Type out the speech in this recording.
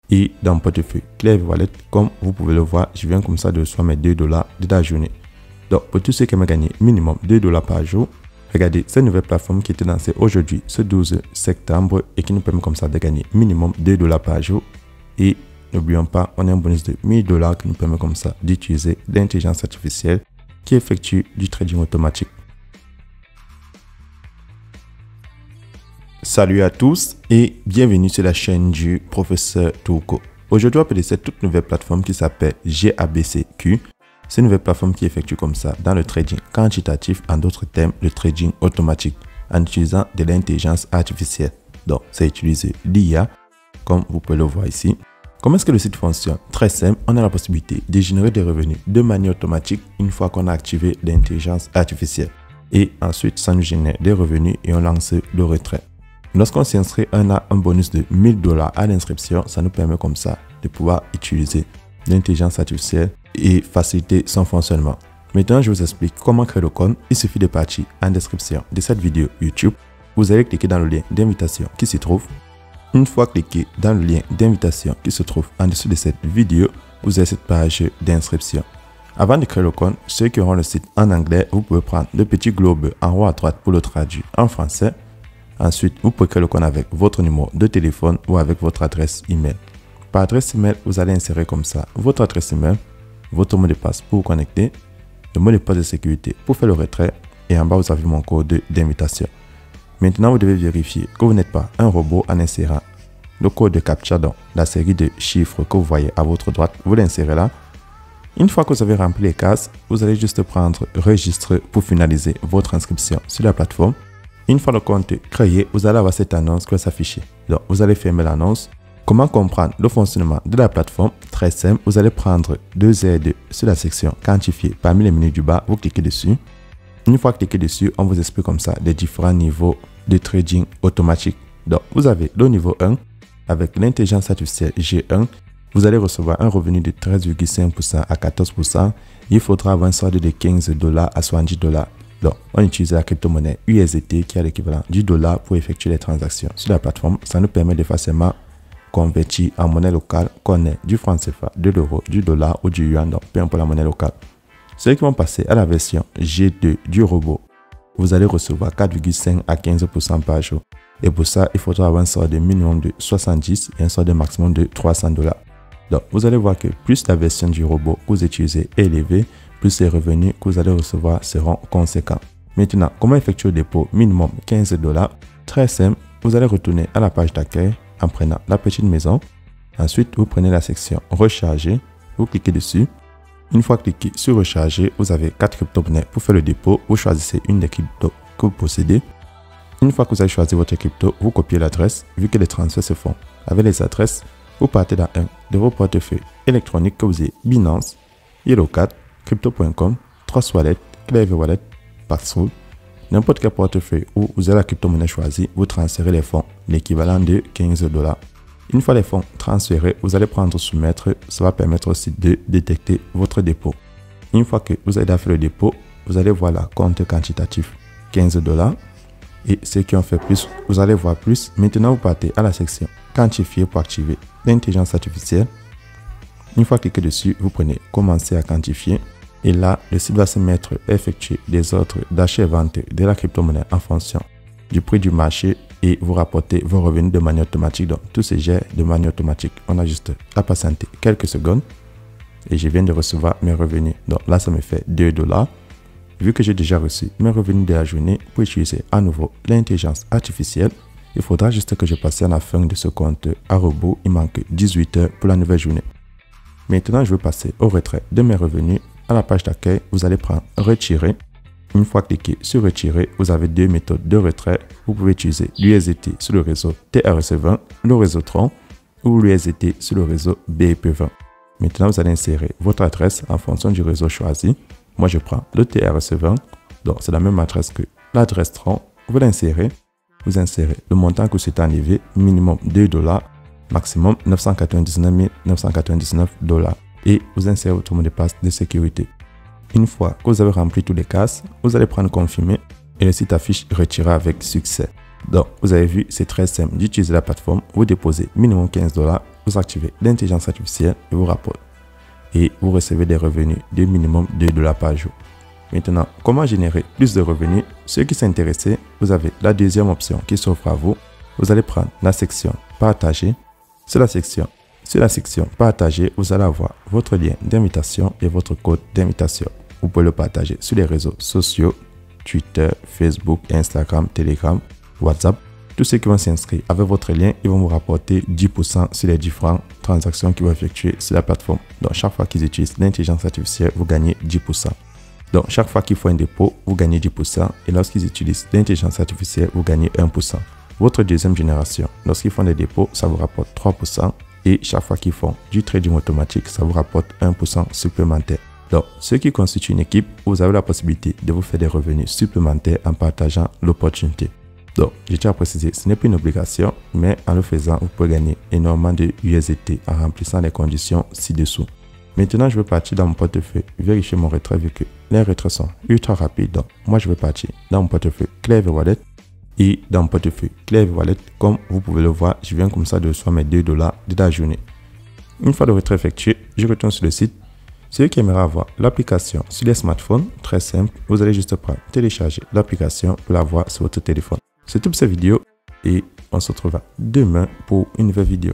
Et dans mon portefeuille Clever Wallet, comme vous pouvez le voir, je viens comme ça de recevoir mes $2 de la journée. Donc pour tous ceux qui aiment gagner minimum $2 par jour, regardez cette nouvelle plateforme qui était lancée aujourd'hui, ce 12 septembre, et qui nous permet comme ça de gagner minimum $2 par jour. Et n'oublions pas, on a un bonus de $1000 qui nous permet comme ça d'utiliser l'intelligence artificielle qui effectue du trading automatique. Salut à tous et bienvenue sur la chaîne du professeur Touko. Aujourd'hui, on va parler de cette toute nouvelle plateforme qui s'appelle GABCQ. C'est une nouvelle plateforme qui effectue comme ça dans le trading quantitatif, en d'autres termes, le trading automatique, en utilisant de l'intelligence artificielle. Donc, c'est utiliser l'IA, comme vous pouvez le voir ici. Comment est-ce que le site fonctionne? Très simple, on a la possibilité de générer des revenus de manière automatique une fois qu'on a activé l'intelligence artificielle. Et ensuite, ça nous génère des revenus et on lance le retrait. Lorsqu'on s'inscrit, on a un bonus de $1000 à l'inscription. Ça nous permet comme ça de pouvoir utiliser l'intelligence artificielle et faciliter son fonctionnement. Maintenant, je vous explique comment créer le compte. Il suffit de partir en description de cette vidéo YouTube. Vous allez cliquer dans le lien d'invitation qui s'y trouve. Une fois cliqué dans le lien d'invitation qui se trouve en dessous de cette vidéo, vous avez cette page d'inscription. Avant de créer le compte, ceux qui auront le site en anglais, vous pouvez prendre le petit globe en haut à droite pour le traduire en français. Ensuite, vous pouvez créer le compte avec votre numéro de téléphone ou avec votre adresse email. Par adresse email, vous allez insérer comme ça votre adresse email, votre mot de passe pour vous connecter, le mot de passe de sécurité pour faire le retrait et en bas, vous avez mon code d'invitation. Maintenant, vous devez vérifier que vous n'êtes pas un robot en insérant le code de CAPTCHA dans la série de chiffres que vous voyez à votre droite. Vous l'insérez là. Une fois que vous avez rempli les cases, vous allez juste prendre Registre pour finaliser votre inscription sur la plateforme. Une fois le compte créé, vous allez avoir cette annonce qui va s'afficher. Donc, vous allez fermer l'annonce. Comment comprendre le fonctionnement de la plateforme? Très simple, vous allez prendre 2 sur la section Quantifier parmi les menus du bas, vous cliquez dessus. Une fois cliqué dessus, on vous explique comme ça les différents niveaux de trading automatique. Donc, vous avez le niveau 1 avec l'intelligence artificielle G1. Vous allez recevoir un revenu de 13,5% à 14%. Il faudra avoir un solde de $15 à $70. Donc, on utilise la crypto-monnaie USDT qui est l'équivalent du dollar pour effectuer les transactions sur la plateforme. Ça nous permet de facilement convertir en monnaie locale qu'on ait du franc CFA, de l'euro, du dollar ou du yuan, donc peu importe la monnaie locale. Ceux qui vont passer à la version G2 du robot, vous allez recevoir 4,5 à 15% par jour. Et pour ça, il faudra avoir un solde minimum de 70 et un solde maximum de $300. Donc, vous allez voir que plus la version du robot que vous utilisez est élevée, plus les revenus que vous allez recevoir seront conséquents. Maintenant, comment effectuer le dépôt minimum $15? Très simple, vous allez retourner à la page d'accueil en prenant la petite maison. Ensuite, vous prenez la section Recharger, vous cliquez dessus. Une fois cliqué sur Recharger, vous avez 4 crypto-monnaies pour faire le dépôt. Vous choisissez une des cryptos que vous possédez. Une fois que vous avez choisi votre crypto, vous copiez l'adresse. Vu que les transferts se font avec les adresses, vous partez dans un de vos portefeuilles électroniques que vous avez Binance, Yellowcat, Crypto.com, Trust Wallet, Clever Wallet, Paxful, n'importe quel portefeuille où vous avez la crypto-monnaie choisie, vous transférez les fonds, l'équivalent de $15. Une fois les fonds transférés, vous allez prendre Soumettre, ça va permettre aussi de détecter votre dépôt. Une fois que vous avez fait le dépôt, vous allez voir la compte quantitatif $15 et ceux qui ont fait plus, vous allez voir plus. Maintenant, vous partez à la section Quantifier pour activer l'intelligence artificielle. Une fois cliqué dessus, vous prenez Commencer à quantifier. Et là, le site va se mettre à effectuer des ordres d'achat et vente de la crypto-monnaie en fonction du prix du marché et vous rapportez vos revenus de manière automatique. Donc, tout se gère de manière automatique. On a juste à patienter quelques secondes et je viens de recevoir mes revenus. Donc là, ça me fait $2. Vu que j'ai déjà reçu mes revenus de la journée, pour utiliser à nouveau l'intelligence artificielle, il faudra juste que je passe à la fin de ce compte à rebours. Il manque 18 heures pour la nouvelle journée. Maintenant, je vais passer au retrait de mes revenus. À la page d'accueil, vous allez prendre Retirer. Une fois cliqué sur Retirer, vous avez 2 méthodes de retrait. Vous pouvez utiliser l'USDT sur le réseau TRC20, le réseau Tron ou l'USDT sur le réseau BEP20. Maintenant, vous allez insérer votre adresse en fonction du réseau choisi. Moi, je prends le TRC20. Donc, c'est la même adresse que l'adresse Tron. Vous l'insérez. Vous insérez le montant que vous souhaitez enlever, minimum $2, maximum 999 999 $. Et vous insérez votre mot de passe de sécurité. Une fois que vous avez rempli tous les cases, vous allez prendre Confirmer et le site affiche Retirer avec succès. Donc, vous avez vu, c'est très simple d'utiliser la plateforme. Vous déposez minimum $15. vous activez l'intelligence artificielle et vous rapporte. Et vous recevez des revenus de minimum $2 par jour. Maintenant, comment générer plus de revenus? Ceux qui sont intéressés, vous avez la deuxième option qui s'offre à vous. Vous allez prendre la section partager. Sur la section partager, vous allez avoir votre lien d'invitation et votre code d'invitation. Vous pouvez le partager sur les réseaux sociaux, Twitter, Facebook, Instagram, Telegram, WhatsApp. Tous ceux qui vont s'inscrire avec votre lien, ils vont vous rapporter 10% sur les différentes transactions qu'ils vont effectuer sur la plateforme. Donc, chaque fois qu'ils utilisent l'intelligence artificielle, vous gagnez 10%. Donc, chaque fois qu'ils font un dépôt, vous gagnez 10%. Et lorsqu'ils utilisent l'intelligence artificielle, vous gagnez 1%. Votre deuxième génération, lorsqu'ils font des dépôts, ça vous rapporte 3%. Et chaque fois qu'ils font du trading automatique, ça vous rapporte 1% supplémentaire. Donc, ceux qui constituent une équipe, vous avez la possibilité de vous faire des revenus supplémentaires en partageant l'opportunité. Donc, je tiens à préciser, ce n'est pas une obligation, mais en le faisant, vous pouvez gagner énormément de USDT en remplissant les conditions ci-dessous. Maintenant, je vais partir dans mon portefeuille, vérifier mon retrait vu que les retraits sont ultra rapides. Donc, moi, je vais partir dans mon portefeuille Clever Wallet. Et dans mon portefeuille Clever Wallet, comme vous pouvez le voir, je viens comme ça de recevoir mes $2 de la journée. Une fois le retrait effectué, je retourne sur le site. Ceux qui aimeraient avoir l'application sur les smartphones, très simple, vous allez juste prendre, télécharger l'application pour l'avoir sur votre téléphone. C'est tout pour cette vidéo et on se retrouvera demain pour une nouvelle vidéo.